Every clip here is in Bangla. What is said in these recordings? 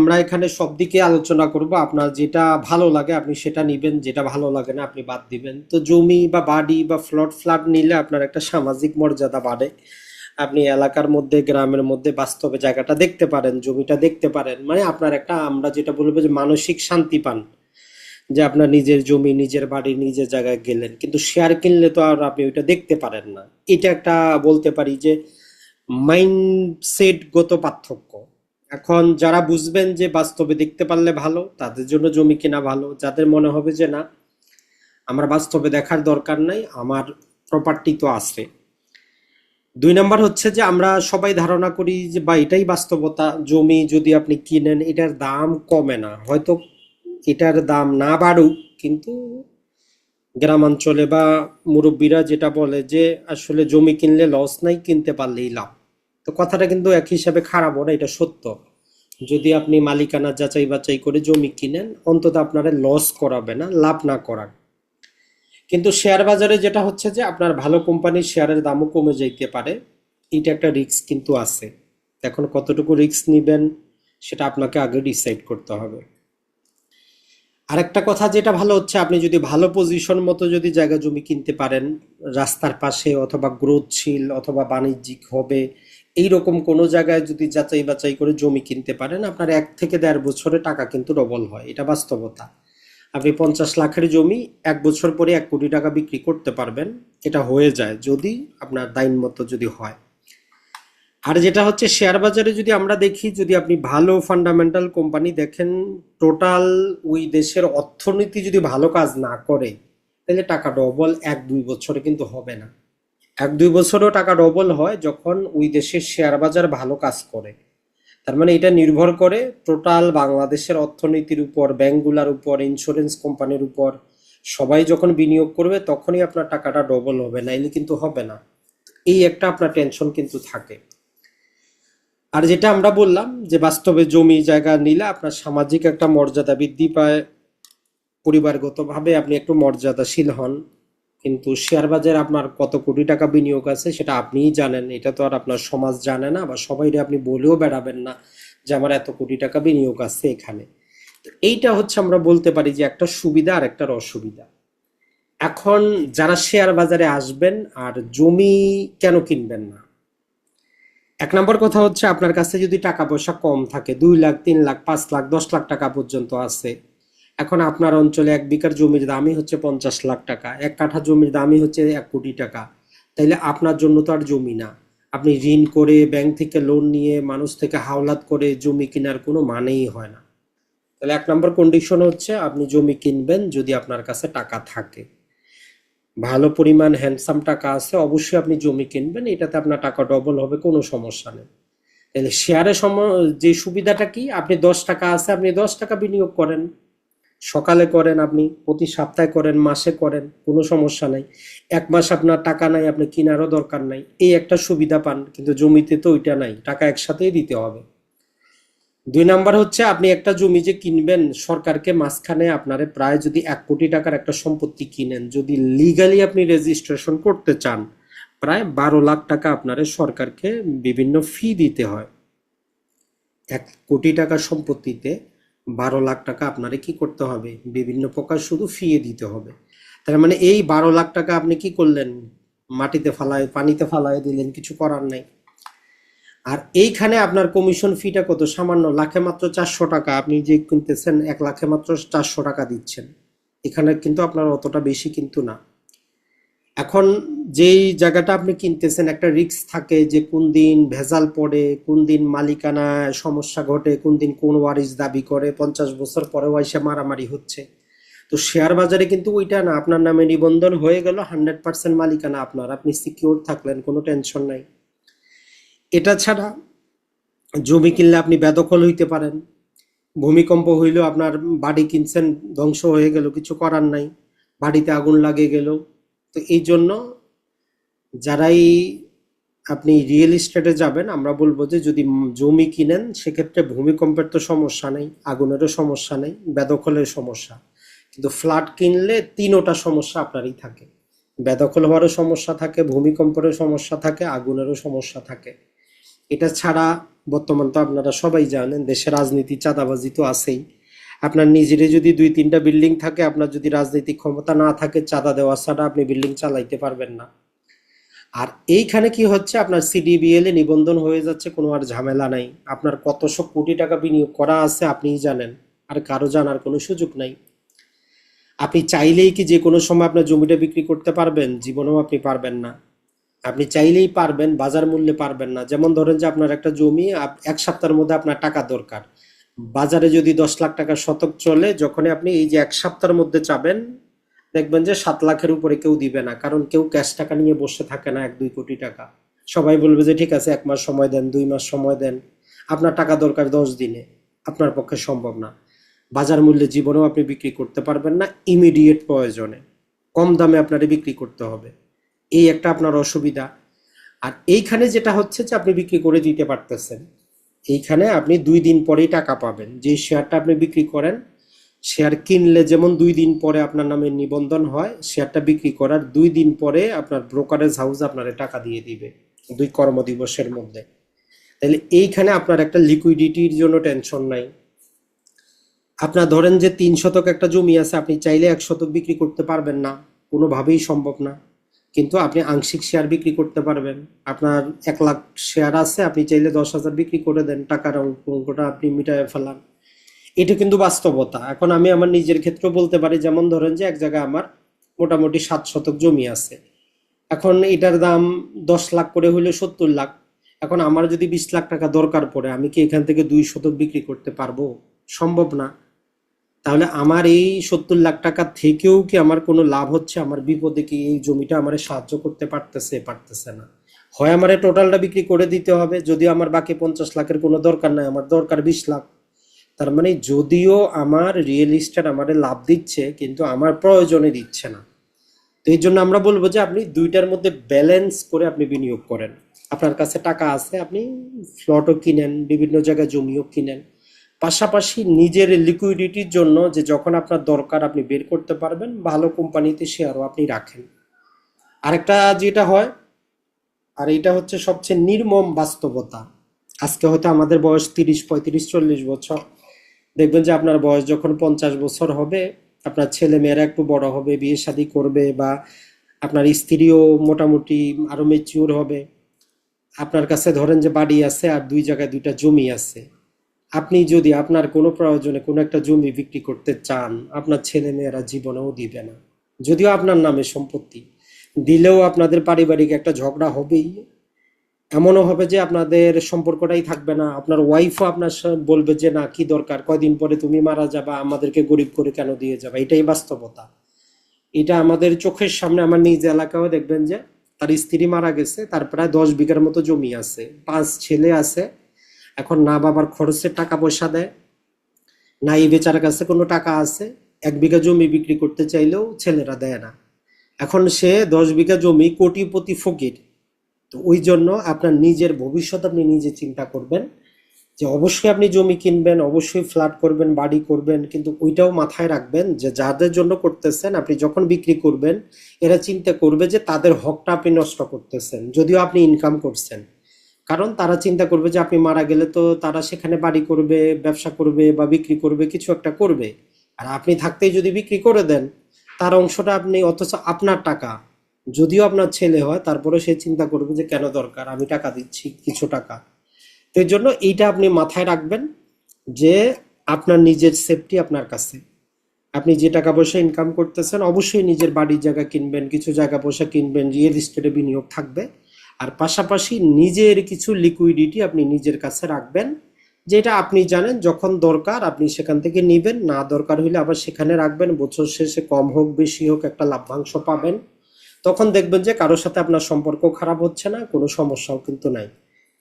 আমরা এখানে সব দিকে আলোচনা করব। আপনার যেটা ভালো লাগে আপনি সেটা নিবেন, যেটা ভালো লাগে না আপনি বাদ দিবেন। তো জমি বা বাড়ি বা ফ্ল্যাট নিলে আপনার একটা সামাজিক মর্যাদা বাড়ে। আপনি এলাকার মধ্যে, গ্রামের মধ্যে বাস্তবে জায়গাটা দেখতে পারেন, জমিটা দেখতে পারেন, মানে আপনার একটা, আমরা যেটা বলবো যে মানসিক শান্তি পান, যে আপনার নিজের জমি, নিজের বাড়ি, নিজের জায়গায় গেলেন। কিন্তু শেয়ার কিনলে তো আর আপনি ওইটা দেখতে পারেন না। এটা একটা বলতে পারি যে মাইন্ডসেট গত পার্থক্য। এখন যারা বুঝবেন যে বাস্তবে দেখতে পারলে ভালো, তাদের জন্য জমি কেনা ভালো। যাদের মনে হবে যে না, আমার বাস্তবে দেখার দরকার নাই, আমার প্রপার্টি তো আছে। দুই নাম্বার হচ্ছে যে আমরা সবাই ধারণা করি যে, বা এটাই বাস্তবতা, জমি যদি আপনি কিনেন এটার দাম কমে না। হয়তো এটার দাম না বাড়ুক, কিন্তু গ্রামাঞ্চলে বা মুরব্বীরা যেটা বলে যে আসলে জমি কিনলে লস নাই, কিনতে পারলেই লাভ। তো কথাটা কিন্তু এক হিসাবে খারাপও না, এটা সত্য। যদি আপনি মালিকানা যাচাই বাছাই করে জমি কিনেন, অন্তত আপনারা লস করাবে না, লাভ না করার। কিন্তু শেয়ার বাজারে যেটা হচ্ছে যে আপনার ভালো কোম্পানির শেয়ারের দামও কমে যাইতে পারে। এটা একটা রিস্ক কিন্তু আছে। এখন কতটুকু রিস্ক নিবেন সেটা আপনাকে আগে ডিসাইড করতে হবে। আরেকটা কথা যেটা ভালো হচ্ছে, আপনি যদি ভালো পজিশন মতো যদি জায়গা জমি কিনতে পারেন, রাস্তার পাশে অথবা গ্রোথশীল অথবা বাণিজ্যিক হবে এইরকম কোনো জায়গায় যদি যাচাই বাছাই করে জমি কিনতে পারেন, আপনার 1 থেকে 1.5 বছরে টাকা কিন্তু ডবল হয়। এটা বাস্তবতা। আপনি 50 লাখের জমি 1 বছর পরে 1 কোটি টাকা বিক্রি করতে পারবেন। এটা হয়ে যায় যদি আপনার দাইন মতো যদি হয়। আর যেটা হচ্ছে শেয়ার বাজারে যদি আমরা দেখি, যদি আপনি ভালো ফান্ডামেন্টাল কোম্পানি দেখেন, টোটাল ওই দেশের অর্থনীতি যদি ভালো কাজ না করে, তাহলে টাকা ডবল 1-2 বছরে কিন্তু হবে না। 1-2 বছরেও টাকা ডবল হয় যখন ওই দেশের শেয়ার বাজার ভালো কাজ করে। তার মানে এটা নির্ভর করে টোটাল বাংলাদেশের অর্থনীতির উপর, ব্যাংকগুলোর উপর, ইন্স্যুরেন্স কোম্পানির উপর। সবাই যখন বিনিয়োগ করবে তখনই আপনার টাকাটা ডবল হবে, নাইলে কিন্তু হবে না। এই একটা আপনার টেনশন কিন্তু থাকে। আর যেটা আমরা বললাম যে বাস্তবে জমি জায়গা নিলে আপনার সামাজিক একটা মর্যাদা বৃদ্ধি পায়, পরিবারগতভাবে আপনি একটু মর্যাদাশীল হন। কিন্তু শেয়ার বাজারে আপনার কত কোটি টাকা বিনিয়োগ আছে সেটা আপনিই জানেন, এটা তো আর আপনার সমাজ জানে না, বা সবাই আপনি বলেও বেড়াবেন না যে আমার এত কোটি টাকা বিনিয়োগ আছে এখানে। তো এইটা হচ্ছে আমরা বলতে পারি যে একটা সুবিধা আর একটা অসুবিধা। এখন যারা শেয়ার বাজারে আসবেন আর জমি কেন কিনবেন না? 1 নম্বর কথা হচ্ছে, আপনার কাছে যদি টাকা পয়সা কম থাকে, 2 লাখ, 3 লাখ, 5 লাখ, 10 লাখ টাকা পর্যন্ত আছে। এখন আপনার অঞ্চলে 1 বিঘার জমির দামই হচ্ছে 50 লাখ টাকা, 1 কাঠা জমির দামই হচ্ছে 1 কোটি টাকা। তাইলে আপনার জন্য তো আর জমি না। আপনি ঋণ করে, ব্যাংক থেকে লোন নিয়ে, মানুষ থেকে হাওলাত করে জমি কেনার কোনো মানেই হয় না। তাহলে 1 নম্বর কন্ডিশন হচ্ছে আপনি জমি কিনবেন যদি আপনার কাছে টাকা থাকে, ভালো পরিমাণ হ্যান্ডসাম টাকা আছে, অবশ্যই আপনি জমি কিনবেন। এটাতে আপনার টাকা ডবল হবে, কোনো সমস্যা নেই। তাহলে শেয়ারে যে সুবিধাটা কি, আপনি 10 টাকা আছে, আপনি 10 টাকা বিনিয়োগ করেন, সকালে করেন, আপনি প্রতি সপ্তাহে করেন, মাসে করেন, কোনো সমস্যা নাই। 1 মাস আপনার টাকা নাই, আপনি কেনারও দরকার নাই, এই একটা সুবিধা পান। কিন্তু জমিতে তো ওইটা নাই, টাকা একসাথেই দিতে হবে। 2 নাম্বার হচ্ছে, আপনি একটা জমি যে কিনবেন, সরকারকে মাঝখানে আপনারে প্রায়, যদি 1 কোটি টাকার একটা সম্পত্তি কিনেন, যদি লিগালি আপনি রেজিস্ট্রেশন করতে চান, প্রায় 12 লাখ টাকা আপনারে সরকারকে বিভিন্ন ফি দিতে হয়। 1 কোটি টাকার সম্পত্তিতে 12 লাখ টাকা আপনারে কি করতে হবে, বিভিন্ন প্রকার শুধু ফি দিতে হবে। তার মানে এই 12 লাখ টাকা আপনি কি করলেন, মাটিতে ফালায়, পানিতে ফালায় দিলেন, কিছু করার নাই। আর এইখানে আপনার কমিশন ফিটা কত সামান্য, লাখে মাত্র 400 টাকা। আপনি যে কিনতেছেন 1 লাখে মাত্র 400 টাকা দিচ্ছেন। এখানে কিন্তু আপনার অতটা বেশি কিন্তু না। এখন যেই জায়গাটা আপনি কিনতেছেন, একটা রিস্ক থাকে যে কোন দিন ভেজাল পড়ে, কোন দিন মালিকানায় সমস্যা ঘটে, কোন দিন কোন ওয়ারিশ দাবি করে, 50 বছর পরেও এসে মারামারি হচ্ছে। তো শেয়ার বাজারে কিন্তু ওইটা না, আপনার নামে নিবন্ধন হয়ে গেল, 100% মালিকানা আপনার, আপনি সিকিউর থাকলেন, কোনো টেনশন নাই। এটা ছাড়া জমি কিনলে আপনি বেদখল হইতে পারেন। ভূমিকম্প হইলেও আপনার বাড়ি কিনছেন, ধ্বংস হয়ে গেল, কিছু করার নাই, বাড়িতে আগুন লাগে গেল। তো এই জন্য যারাই আপনি রিয়েল এস্টেটে যাবেন, আমরা বলবো যে যদি জমি কিনেন, সেক্ষেত্রে ভূমিকম্পের তো সমস্যা নেই, আগুনেরও সমস্যা নেই, বেদখলের সমস্যা। কিন্তু ফ্ল্যাট কিনলে তিনোটা সমস্যা আপনারই থাকে, বেদখল হওয়ারও সমস্যা থাকে, ভূমিকম্পেরও সমস্যা থাকে, আগুনেরও সমস্যা থাকে। এটা ছাড়া বর্তমান তো আপনারা সবাই জানেন দেশে রাজনীতি চাঁদাবাজি তো আছেই। আপনার নিজেরই যদি 2-3টা বিল্ডিং থাকে, আপনার যদি রাজনৈতিক ক্ষমতা না থাকে, চাঁদা দেওয়া ছাড়া আপনি বিল্ডিং চালাইতে পারবেন না। আর এইখানে কি হচ্ছে, আপনার সিডিবিএল এ নিবন্ধন হয়ে যাচ্ছে, কোনো আর ঝামেলা নাই। আপনার কতশো কোটি টাকা বিনিয়োগ করা আছে আপনিই জানেন, আর কারো জানার কোনো সুযোগ নাই। আপনি চাইলেই কি যে কোনো সময় আপনার জমিটা বিক্রি করতে পারবেন? জীবনেও আপনি পারবেন না। আপনি চাইলেই পারবেন, বাজার মূল্যে পারবেন না। যেমন ধরেন যে আপনার একটা জমি, এক সপ্তাহের মধ্যে আপনার টাকা দরকার, বাজারে যদি 10 লাখ টাকা শতক চলে, যখনই আপনি এই যে এক সপ্তাহের মধ্যে চাবেন, দেখবেন যে 7 লাখের উপরে কেউ দিবে না, কারণ কেউ ক্যাশ টাকা নিয়ে বসে থাকে না 1-2 কোটি টাকা। সবাই বলবে যে ঠিক আছে 1 মাস সময় দেন, 2 মাস সময় দেন, আপনার টাকা দরকার 10 দিনে। আপনার পক্ষে সম্ভব না। বাজার মূল্যে জীবনেও আপনি বিক্রি করতে পারবেন না, ইমিডিয়েট প্রয়োজনে কম দামে আপনারে বিক্রি করতে হবে। এই একটা আপনার অসুবিধা। আর এইখানে যেটা হচ্ছে যে আপনি বিক্রি করে দিতে পারতেছেন, এইখানে আপনি 2 দিন পরেই টাকা পাবেন। যে শেয়ারটা আপনি বিক্রি করেন, শেয়ার কিনলে যেমন 2 দিন পরে আপনার নামে নিবন্ধন হয়, শেয়ারটা বিক্রি করার 2 দিন পরে আপনার ব্রোকারেজ হাউস আপনারে টাকা দিয়ে দিবে, 2 কর্মদিবসের মধ্যে। তাহলে এইখানে আপনার একটা লিকুইডিটির জন্য টেনশন নাই। আপনার ধরেন যে 3 শতক একটা জমি আছে, আপনি চাইলে 1 শতক বিক্রি করতে পারবেন না, কোনোভাবেই সম্ভব না। কিন্তু আপনি আংশিক শেয়ার বিক্রি করতে পারবেন। আপনার 1 লাখ শেয়ার আছে, আপনি চাইলে 10,000 বিক্রি করে দেন, টাকার অঙ্কটা আপনি মিটায় ফেলান। এটা কিন্তু বাস্তবতা। এখন আমি আমার নিজের ক্ষেত্রে বলতে পারি, যেমন ধরেন যে এক জায়গায় আমার মোটামুটি 7 শতক জমি আছে। এখন এটার দাম 10 লাখ করে হলে 70 লাখ। এখন আমার যদি 20 লাখ টাকা দরকার পড়ে, আমি কি এখান থেকে 2 শতক বিক্রি করতে পারবো? সম্ভব না। তাহলে আমার এই 70 লাখ টাকা থেকেও কি আমার কোনো লাভ হচ্ছে? আমার বিপদে কি এই জমিটা আমার সাহায্য করতে পারতেছে? পারতেছে না। হয় আমারে টোটালটা বিক্রি করে দিতে হবে, যদিও আমার বাকি 50 লাখের কোনো দরকার নাই, আমার দরকার 20 লাখ। তার মানে যদিও আমার রিয়েল এস্টেট আমারে লাভ দিচ্ছে, কিন্তু আমার প্রয়োজনে দিচ্ছে না। তো এই জন্য আমরা বলবো যে আপনি দুইটার মধ্যে ব্যালেন্স করে আপনি বিনিয়োগ করেন। আপনার কাছে টাকা আছে, আপনি ফ্লটও কিনেন, বিভিন্ন জায়গায় জমিও কিনেন, পাশাপাশি নিজের লিকুইডিটির জন্য, যে যখন আপনার দরকার আপনি বের করতে পারবেন, ভালো কোম্পানিতে শেয়ারও আপনি রাখেন। আরেকটা যেটা হয়, আর এটা হচ্ছে সবচেয়ে নির্মম বাস্তবতা, আজকে হয়তো আমাদের বয়স 30, 35, 40 বছর, দেখবেন যে আপনার বয়স যখন 50 বছর হবে, আপনার ছেলে মেয়েরা একটু বড় হবে, বিয়ে শাদী করবে, বা আপনার স্ত্রীও মোটামুটি আরো মেচিউর হবে। আপনার কাছে ধরেন যে বাড়ি আছে আর 2 জায়গায় 2টা জমি আছে। আপনি যদি আপনার কোনো প্রয়োজনে কোনো একটা জমি বিক্রি করতে চান, আপনার ছেলে মেয়েরা জীবনেও দিবে না। যদিও আপনার নামে সম্পত্তি, দিলেও আপনাদের পারিবারিক একটা ঝগড়া হবেই। এমনও হবে যে আপনাদের সম্পর্কটাই থাকবে না। আপনার ওয়াইফও আপনার বলবে যে না, কি দরকার, কয়দিন পরে তুমি মারা যাবা, আমাদেরকে গরিব করে কেন দিয়ে যাবা। এটাই বাস্তবতা। এটা আমাদের চোখের সামনে। আমার নিজ এলাকাও দেখবেন যে তার স্ত্রী মারা গেছে, তার প্রায় 10 বিঘার মতো জমি আছে, 5 ছেলে আছে। এখন না বাবার খরচের টাকা পয়সা দেয়, না এই বেচার কাছে কোনো টাকা আছে। 1 বিঘা জমি বিক্রি করতে চাইলেও ছেলেরা দেয় না। এখন সে 10 বিঘা জমি, কোটিপতি ফকির। তো ওই জন্য আপনার নিজের ভবিষ্যৎ আপনি নিজে চিন্তা করবেন, যে অবশ্যই আপনি জমি কিনবেন, অবশ্যই ফ্ল্যাট করবেন, বাড়ি করবেন, কিন্তু ওইটাও মাথায় রাখবেন যে যাদের জন্য করতেছেন, আপনি যখন বিক্রি করবেন, এরা চিন্তা করবে যে তাদের হকটা আপনি নষ্ট করতেছেন, যদিও আপনি ইনকাম করছেন। কারণ তারা চিন্তা করবে যে আপনি মারা গেলে তো তারা সেখানে বাড়ি করবে, ব্যবসা করবে, বা বিক্রি করবে, কিছু একটা করবে। আর আপনি থাকতেই যদি বিক্রি করে দেন, তার অংশটা আপনি, অথচ আপনার টাকা, যদিও আপনার ছেলে হয়, তারপরে সে চিন্তা করবে যে কেন দরকার, আমি টাকা দিচ্ছি কিছু টাকা। তো এর জন্য এইটা আপনি মাথায় রাখবেন, যে আপনার নিজের সেফটি আপনার কাছে। আপনি যে টাকা পয়সা ইনকাম করতেছেন, অবশ্যই নিজের বাড়ির জায়গা কিনবেন, কিছু জায়গা পয়সা কিনবেন, রিয়েল এস্টেটে বিনিয়োগ থাকবে। আর পাশাপাশি নিজের কিছু লিকুইডিটি আপনি নিজের কাছে রাখবেন, যেটা আপনি জানেন যখন দরকার আপনি সেখান থেকে নিবেন, না দরকার হলে আবার সেখানে রাখবেন। বছর শেষে কম হোক বেশি হোক একটা লাভ্যাংশ পাবেন। তখন দেখবেন যে কারোর সাথে আপনার সম্পর্ক খারাপ হচ্ছে না, কোনো সমস্যাও কিন্তু নাই।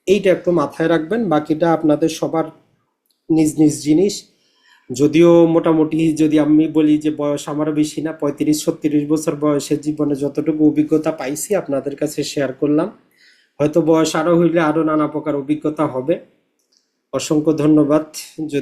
এইটা একটু মাথায় রাখবেন। বাকিটা আপনাদের সবার নিজ নিজ জিনিস। যদিও মোটামুটি যদি আমি বলি যে বয়স আমারও বেশি না, 35-36 বছর বয়সের জীবনে যতটুকু অভিজ্ঞতা পাইছি আপনাদের কাছে শেয়ার করলাম। হয়তো বয়স আরো হইলে আরো নানা প্রকার অভিজ্ঞতা হবে। অসংখ্য ধন্যবাদ। যদি